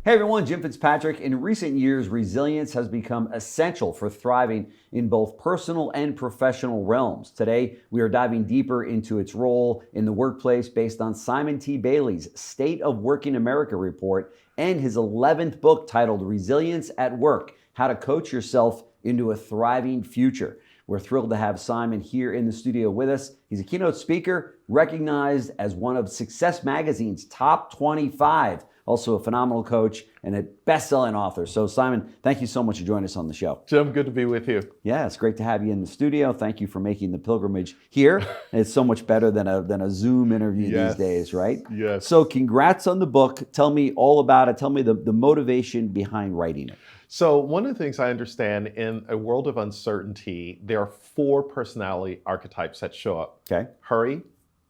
Hey everyone, Jim Fitzpatrick. In recent years, resilience has become essential for thriving in both personal and professional realms. Today, we are diving deeper into its role in the workplace based on Simon T. Bailey's State of Working America report and his 11th book titled Resilience at Work: How to Coach Yourself into a Thriving Future. We're thrilled to have Simon here in the studio with us. He's a keynote speaker, recognized as one of Success Magazine's top 25. Also a phenomenal coach and a best-selling author. So Simon, thank you so much for joining us on the show. Jim, good to be with you. Yeah, it's great to have you in the studio. Thank you for making the pilgrimage here. It's so much better than a Zoom interview these days, right? Yes. So congrats on the book. Tell me all about it. Tell me the motivation behind writing it. So one of the things I understand in a world of uncertainty, there are 4 personality archetypes that show up. Okay. Hurry,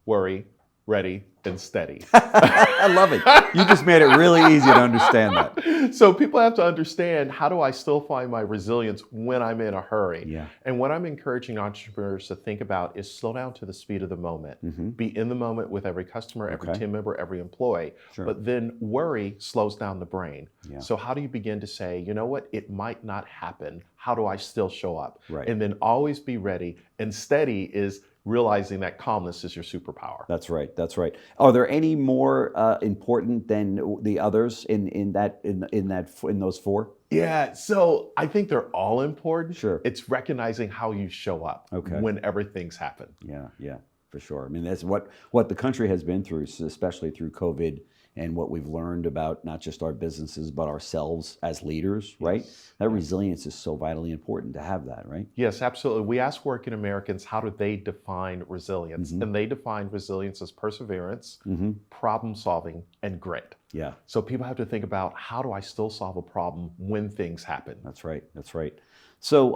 worry, ready, and steady. I love it. You just made it really easy to understand that. So people have to understand, how do I still find my resilience when I'm in a hurry? Yeah. And what I'm encouraging entrepreneurs to think about is slow down to the speed of the moment. Be in the moment with every customer, every team member, every employee. Sure. But then worry slows down the brain. Yeah. So how do you begin to say, you know what, it might not happen. How do I still show up? Right. And then always be ready. And steady is realizing that calmness is your superpower. That's right. That's right. Are there any more important than the others in those 4? Yeah, so I think they're all important. Sure. It's recognizing how you show up whenever things happen. Yeah, for sure. I mean, that's what the country has been through, especially through COVID, and what we've learned about not just our businesses, but ourselves as leaders, right? That resilience is so vitally important to have that, right? Yes, absolutely. We ask working Americans, how do they define resilience? And they define resilience as perseverance, problem solving, and grit. Yeah. So people have to think about, how do I still solve a problem when things happen? That's right. That's right. So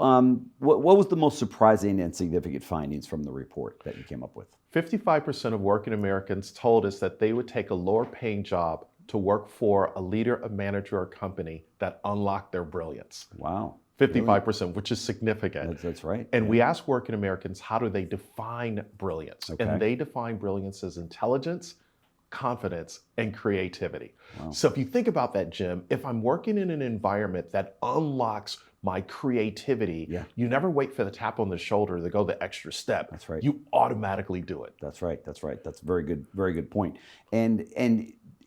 what was the most surprising and significant findings from the report that you came up with? 55% of working Americans told us that they would take a lower paying job to work for a leader, a manager, or company that unlocked their brilliance. Wow. 55%, which is significant. That's right. And we ask working Americans, how do they define brilliance? Okay. And they define brilliance as intelligence, confidence, and creativity. Wow. So if you think about that, Jim, if I'm working in an environment that unlocks my creativity, you never wait for the tap on the shoulder to go the extra step. That's right. You automatically do it. That's right. That's right. That's a very good point. And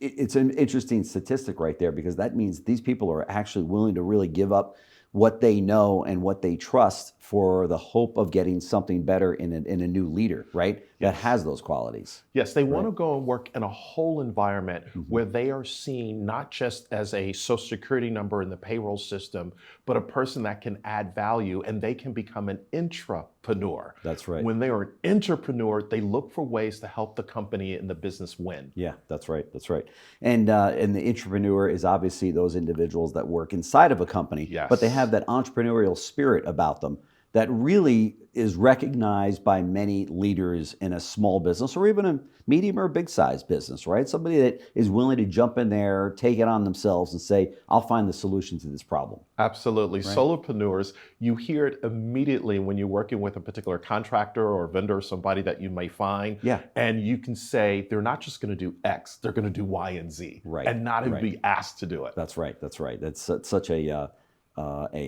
it's an interesting statistic right there, because that means these people are actually willing to really give up what they know and what they trust for the hope of getting something better in a new leader, right? That has those qualities. Yes, they want to go and work in a whole environment where they are seen not just as a social security number in the payroll system, but a person that can add value, and they can become an intrapreneur. That's right. When they are an entrepreneur, they look for ways to help the company and the business win. Yeah, that's right. That's right. And the entrepreneur is obviously those individuals that work inside of a company, but they have that entrepreneurial spirit about them that really is recognized by many leaders in a small business, or even a medium or big size business, right? Somebody that is willing to jump in there, take it on themselves and say, I'll find the solution to this problem. Absolutely. Right. Solopreneurs, you hear it immediately when you're working with a particular contractor or vendor or somebody that you may find. Yeah. And you can say, they're not just going to do X, they're going to do Y and Z. Right. And not even be asked to do it. That's right. That's right. That's such a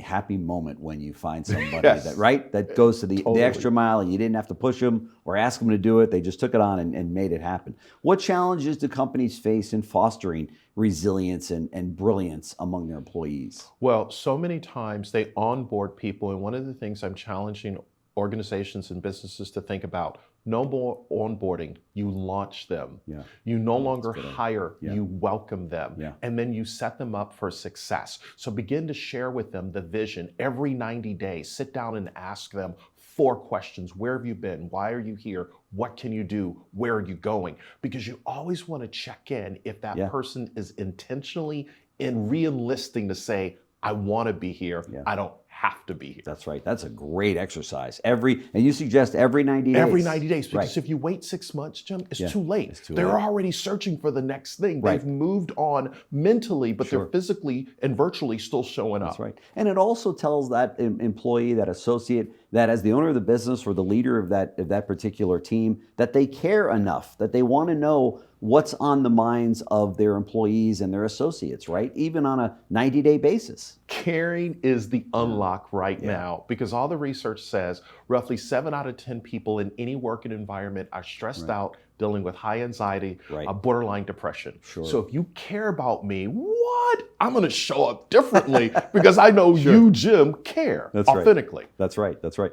happy moment when you find somebody that goes to the extra mile, and you didn't have to push them or ask them to do it. They just took it on and made it happen. What challenges do companies face in fostering resilience and brilliance among their employees? Well, so many times they onboard people, and one of the things I'm challenging organizations and businesses to think about, no more onboarding, you launch them. Yeah. You no longer hire, you welcome them. Yeah. And then you set them up for success. So begin to share with them the vision every 90 days. Sit down and ask them 4 questions. Where have you been? Why are you here? What can you do? Where are you going? Because you always want to check in if that person is intentionally re-enlisting to say, I want to be here. I don't have to be here. That's right. That's a great exercise. And you suggest every 90 days? Every 90 days, because if you wait 6 months, Jim, it's too late. It's too They're late. already searching for the next thing. They've moved on mentally, but they're physically and virtually still showing up. That's right. And it also tells that employee, that associate, that as the owner of the business or the leader of that particular team, that they care enough, that they want to know what's on the minds of their employees and their associates, right? Even on a 90-day basis. Caring is the unlock right now, because all the research says roughly 7 out of 10 people in any working environment are stressed out, dealing with high anxiety, borderline depression. So if you care about me, what? I'm going to show up differently because I know you, Jim, care authentically. That's right. That's right.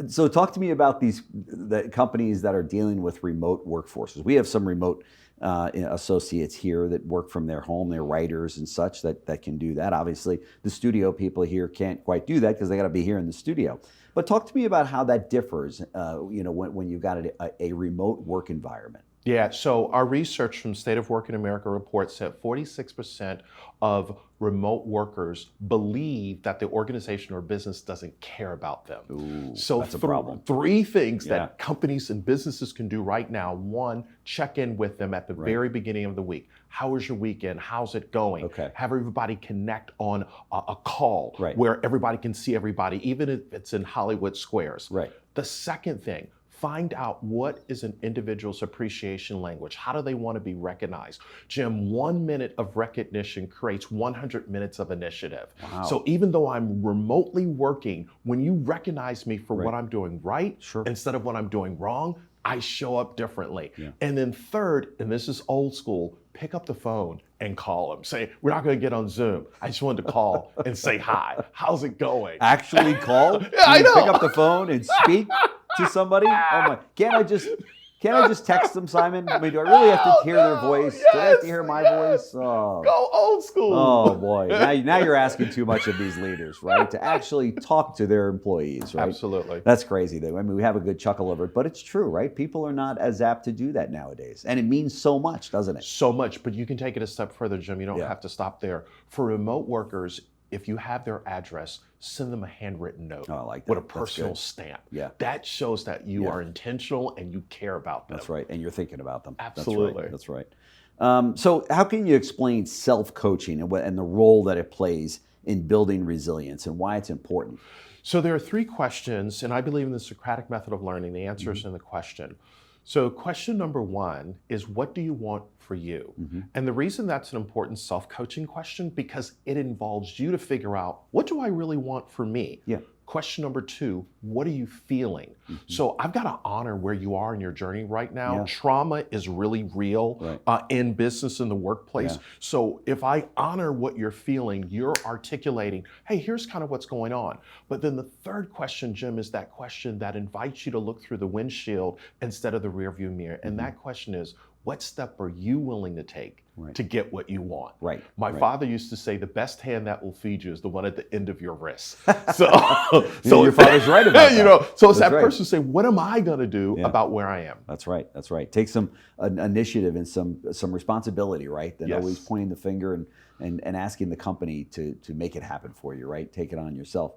So talk to me about the companies that are dealing with remote workforces. We have some remote associates here that work from their home. They're writers and such that can do that. Obviously, the studio people here can't quite do that because they got to be here in the studio. But talk to me about how that differs, when you've got a remote work environment. Yeah, so our research from State of Work in America reports that 46% of remote workers believe that the organization or business doesn't care about them. Ooh, so that's a problem. 3 things that companies and businesses can do right now. 1, check in with them at the very beginning of the week. How was your weekend? How's it going? Have everybody connect on a call where everybody can see everybody, even if it's in Hollywood Squares. The second thing, find out what is an individual's appreciation language. How do they want to be recognized? Jim, 1 minute of recognition creates 100 minutes of initiative. So even though I'm remotely working, when you recognize me for what I'm doing right instead of what I'm doing wrong, I show up differently. And then third, and this is old school, pick up the phone and call them. Say, we're not going to get on Zoom. I just wanted to call and say hi. How's it going? Actually call? I know. Pick up the phone and speak to somebody? Oh my! Can't I just text them, Simon? I mean, do I really have to hear their voice? Do I have to hear my voice? Oh. Go old school. Oh boy! Now you're asking too much of these leaders, right? To actually talk to their employees, right? Absolutely. That's crazy, though. I mean, we have a good chuckle over it, but it's true, right? People are not as apt to do that nowadays, and it means so much, doesn't it? So much, but you can take it a step further, Jim. You don't have to stop there. For remote workers, if you have their address, send them a handwritten note with a personal stamp. That shows that you are intentional and you care about them. That's right, and you're thinking about them. Absolutely. That's right. So how can you explain self-coaching and the role that it plays in building resilience and why it's important? So there are 3 questions, and I believe in the Socratic method of learning. The answer is in the question. So question number 1 is, what do you want for you? And the reason that's an important self-coaching question, because it involves you to figure out, what do I really want for me? Question number 2, what are you feeling? So I've got to honor where you are in your journey right now. Trauma is really real in business, in the workplace. So if I honor what you're feeling, you're articulating, hey, here's kind of what's going on. But then the third question, Jim, is that question that invites you to look through the windshield instead of the rearview mirror. And that question is, what step are you willing to take to get what you want? My father used to say, the best hand that will feed you is the one at the end of your wrist. So your father's right about that. So it's that person saying, what am I going to do about where I am? That's right. That's right. Take some initiative and some responsibility, right? Than always pointing the finger and asking the company to make it happen for you, right? Take it on yourself.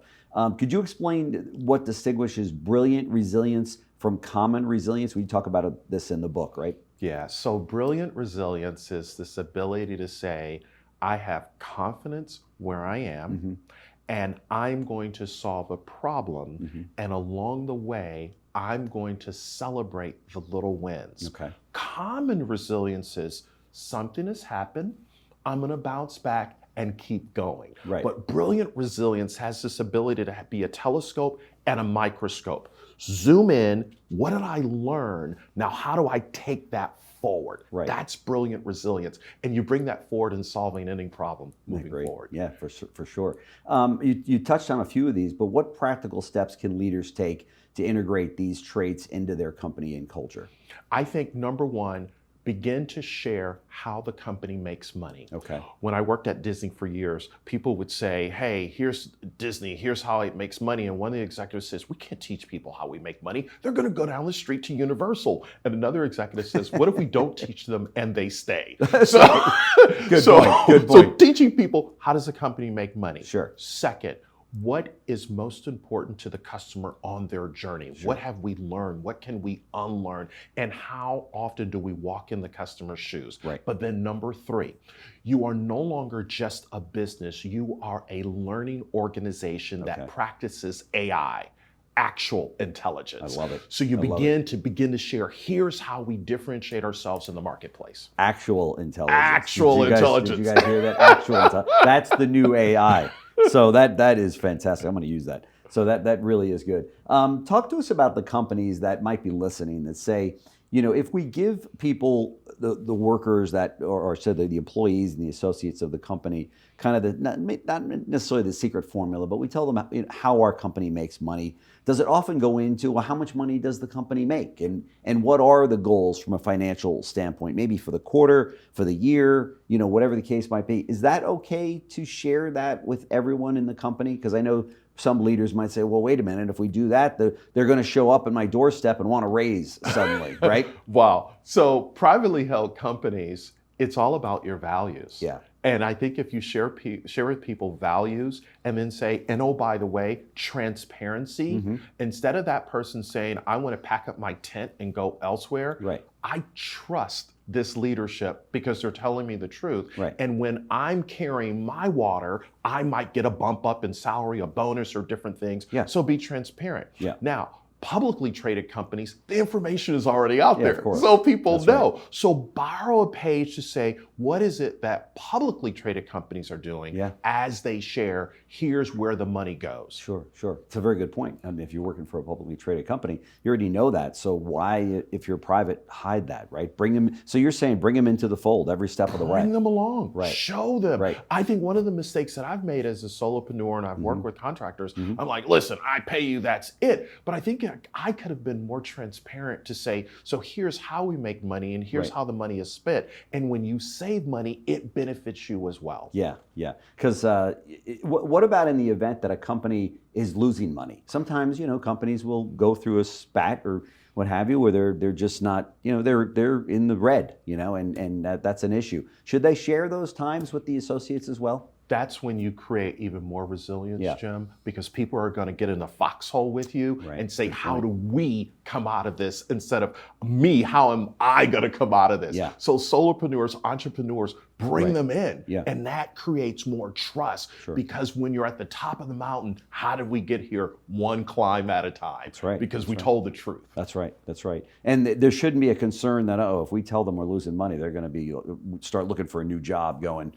Could you explain what distinguishes brilliant resilience from common resilience? We talk about this in the book, right? Yeah, so brilliant resilience is this ability to say, I have confidence where I am, and I'm going to solve a problem, and along the way, I'm going to celebrate the little wins. Common resilience is, something has happened, I'm going to bounce back and keep going. But brilliant resilience has this ability to be a telescope and a microscope. Zoom in, what did I learn? Now, how do I take that forward? That's brilliant resilience. And you bring that forward in solving any problem moving forward. Yeah, for sure. You touched on a few of these, but what practical steps can leaders take to integrate these traits into their company and culture? I think number 1, begin to share how the company makes money. When I worked at Disney for years, people would say, hey, here's Disney, here's how it makes money. And one of the executives says, we can't teach people how we make money. They're going to go down the street to Universal. And another executive says, what if we don't teach them and they stay? Good point. So teaching people, how does a company make money? Second, what is most important to the customer on their journey? What have we learned? What can we unlearn? And how often do we walk in the customer's shoes? But then number 3, you are no longer just a business. You are a learning organization that practices AI. actual intelligence. I love it. So you I love begin to share, here's how we differentiate ourselves in the marketplace. Actual intelligence. Actual intelligence. Did you guys hear that? Actual intelligence. That's the new AI. So that is fantastic. I'm going to use that. So that really is good. Talk to us about the companies that might be listening that say, if we give people, the workers that, or so the employees and the associates of the company, kind of not necessarily the secret formula, but we tell them how our company makes money. Does it often go into, well, how much money does the company make? And what are the goals from a financial standpoint, maybe for the quarter, for the year, whatever the case might be. Is that okay to share that with everyone in the company? Because I know some leaders might say, well, wait a minute, if we do that, they're going to show up at my doorstep and want to raise suddenly, right? Wow. So privately held companies, it's all about your values. Yeah. And I think if you share with people values and then say, and oh, by the way, transparency, instead of that person saying, I want to pack up my tent and go elsewhere, right. I trust this leadership because they're telling me the truth. Right. And when I'm carrying my water, I might get a bump up in salary, a bonus, or different things. Yeah. So be transparent. Yeah. Now, publicly traded companies, the information is already out there. Of course. So people That's know. Right. So borrow a page to say, what is it that publicly traded companies are doing as they share, here's where the money goes. Sure. It's a very good point. I mean, if you're working for a publicly traded company, you already know that. So why, if you're private, hide that, right? Bring them. So you're saying bring them into the fold every step of the way. Bring them along. Right. Show them. Right. I think one of the mistakes that I've made as a solopreneur, and I've worked with contractors, I'm like, listen, I pay you, that's it. But I think I could have been more transparent to say, so here's how we make money and here's how the money is spent. And when you save money, it benefits you as well. Yeah. Because what about in the event that a company is losing money? Sometimes, companies will go through a spat or what have you, where they're just not, they're in the red, and that's an issue. Should they share those times with the associates as well? That's when you create even more resilience, Jim, because people are going to get in the foxhole with you and say, how do we come out of this instead of me, how am I going to come out of this? Yeah. So solopreneurs, entrepreneurs, bring them in. Yeah. And that creates more trust because when you're at the top of the mountain, how did we get here? One climb at a time. That's right. Because we told the truth. That's right. And there shouldn't be a concern that, if we tell them we're losing money, they're going to start looking for a new job going,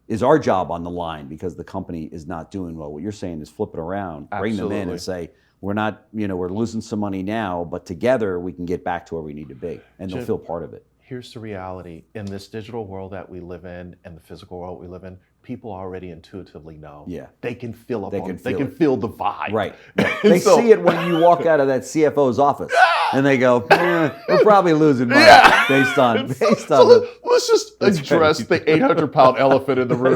is our job on the line because the company is not doing well? What you're saying is flip it around, bring them in and say, we're not, we're losing some money now, but together we can get back to where we need to be, and they'll feel part of it. Here's the reality. In this digital world that we live in and the physical world we live in, people already intuitively know. Yeah. They can feel They can feel the vibe. Right. They see it when you walk out of that CFO's office and they go, we're probably losing money based on let's just address the 800-pound elephant in the room.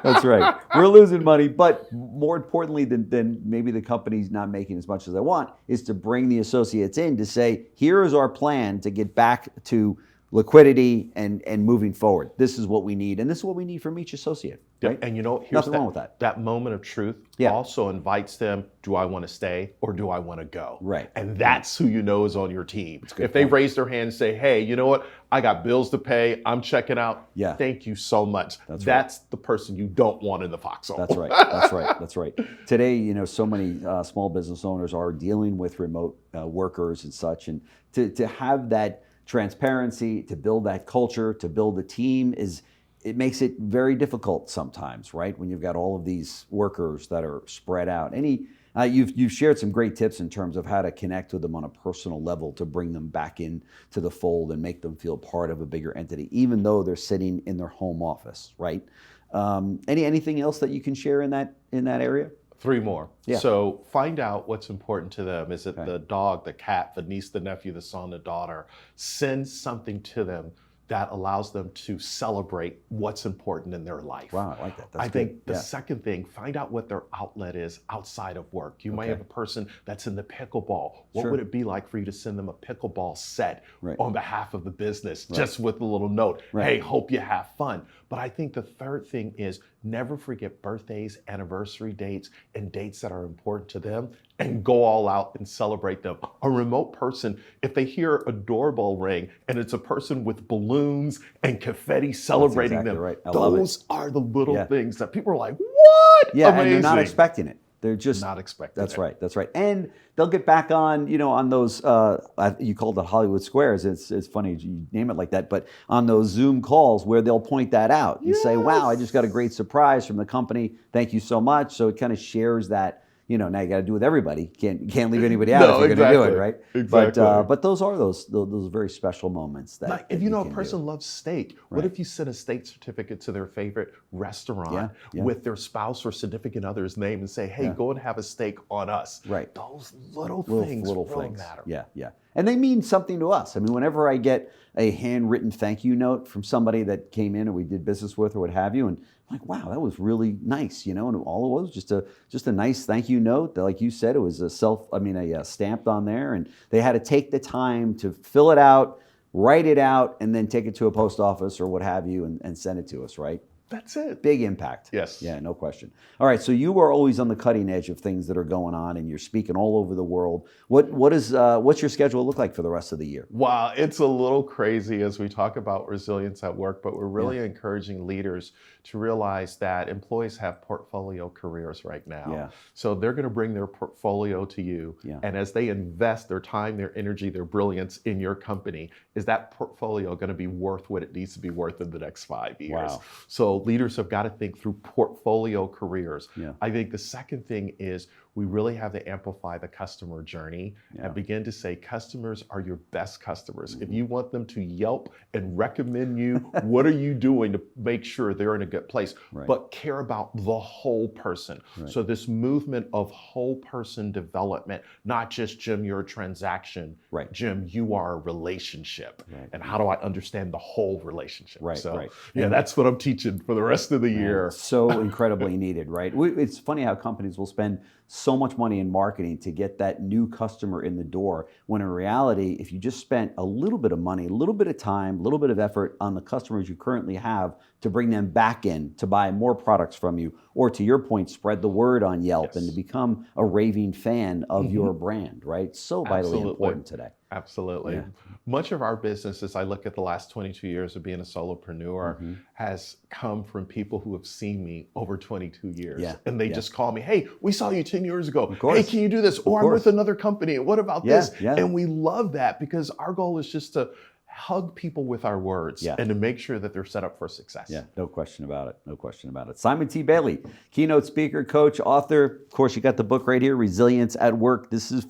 That's right. We're losing money, but more importantly than maybe the company's not making as much as they want is to bring the associates in to say, here is our plan to get back to liquidity and moving forward. This is what we need, and this is what we need from each associate. Right? And here's nothing wrong with that. That moment of truth also invites them, do I want to stay or do I want to go? Right. And that's who you know is on your team. If they raise their hand and say, hey, you know what? I got bills to pay. I'm checking out. Yeah. Thank you so much. That's the person you don't want in the foxhole. That's right. Today, so many small business owners are dealing with remote workers and such, and to have that transparency, to build that culture, to build a team it makes it very difficult sometimes, right? When you've got all of these workers that are spread out. You've shared some great tips in terms of how to connect with them on a personal level to bring them back in to the fold and make them feel part of a bigger entity, even though they're sitting in their home office, right? Anything else that you can share in that area? 3 more. Yeah. So find out what's important to them. Is it the dog, the cat, the niece, the nephew, the son, the daughter? Send something to them that allows them to celebrate what's important in their life. Wow, I like that. That's I think the second thing, find out what their outlet is outside of work. You might have a person that's in the pickleball. What would it be like for you to send them a pickleball set on behalf of the business, just with a little note, hey, hope you have fun. But I think the third thing is never forget birthdays, anniversary dates, and dates that are important to them, and go all out and celebrate them. A remote person, if they hear a doorbell ring and it's a person with balloons and confetti celebrating them, those are the little things that people are like, what? Yeah, amazing. and they're not expecting it. They're just not expecting That's it. right. That's right. And they'll get back on, on those, you called it Hollywood Squares. It's funny you name it like that, but on those Zoom calls where they'll point that out and say, wow, I just got a great surprise from the company. Thank you so much. So it kind of shares that, now you got to do it with everybody. Can't leave anybody out if you're going to do it, right? Exactly. But those are those very special moments that. Like if a person loves steak, what if you send a steak certificate to their favorite restaurant with their spouse or significant other's name and say, hey, go and have a steak on us. Right. Those little things really matter. Yeah. And they mean something to us. I mean, whenever I get a handwritten thank you note from somebody that came in and we did business with or what have you, and I'm like, wow, that was really nice, and all it was just a nice thank you note. That, like you said, it was stamped on there, and they had to take the time to fill it out, write it out, and then take it to a post office or what have you and send it to us, right? That's it. Big impact. Yes. Yeah, no question. All right, so you are always on the cutting edge of things that are going on, and you're speaking all over the world. What's your schedule look like for the rest of the year? Wow, it's a little crazy as we talk about resilience at work, but we're really encouraging leaders to realize that employees have portfolio careers right now. Yeah. So they're going to bring their portfolio to you, and as they invest their time, their energy, their brilliance in your company, is that portfolio going to be worth what it needs to be worth in the next 5 years? Wow. So leaders have got to think through portfolio careers. Yeah. I think the second thing is we really have to amplify the customer journey and begin to say customers are your best customers. If you want them to Yelp and recommend you, what are you doing to make sure they're in a good place? Right. But care about the whole person. Right. So this movement of whole person development, not just Jim, you're a transaction. Right. Jim, you are a relationship. Right. And how do I understand the whole relationship? Right. So Right. that's what I'm teaching for the rest of the year. So incredibly needed, right? It's funny how companies will spend so much money in marketing to get that new customer in the door, when in reality, if you just spent a little bit of money, a little bit of time, a little bit of effort on the customers you currently have to bring them back in to buy more products from you, or to your point, spread the word on Yelp and to become a raving fan of your brand, right? So vitally important today. Absolutely. Yeah. Much of our business, as I look at the last 22 years of being a solopreneur, has come from people who have seen me over 22 years. Yeah. And they just call me, hey, we saw you 10 years ago. Of course. Hey, can you do this? Or I'm with another company. And what about this? Yeah. And we love that because our goal is just to hug people with our words and to make sure that they're set up for success. Yeah, no question about it. No question about it. Simon T. Bailey, keynote speaker, coach, author. Of course, you got the book right here, Resilience at Work. This is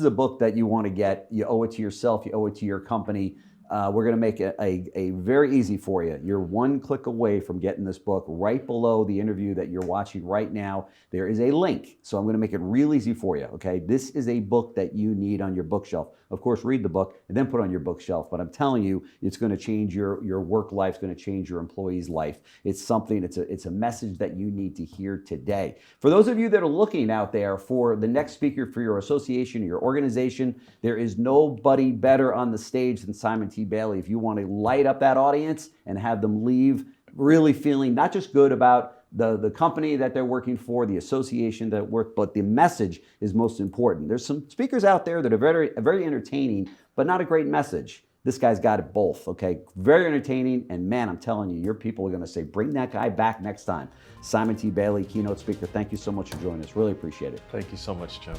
a book that you want to get. You owe it to yourself. You owe it to your company. We're going to make it a very easy for you. You're one click away from getting this book. Right below the interview that you're watching right now, there is a link. So I'm going to make it real easy for you, okay? This is a book that you need on your bookshelf. Of course, read the book and then put it on your bookshelf. But I'm telling you, it's going to change your work life. It's going to change your employee's life. It's a message that you need to hear today. For those of you that are looking out there for the next speaker for your association or your organization, there is nobody better on the stage than Simon T. Bailey. If you want to light up that audience and have them leave really feeling not just good about the company that they're working for, the association that work, but the message is most important. There's some speakers out there that are very, very entertaining, but not a great message. This guy's got it both, okay? Very entertaining, and man, I'm telling you, your people are gonna say, bring that guy back next time. Simon T. Bailey, keynote speaker, thank you so much for joining us. Really appreciate it. Thank you so much, Jim.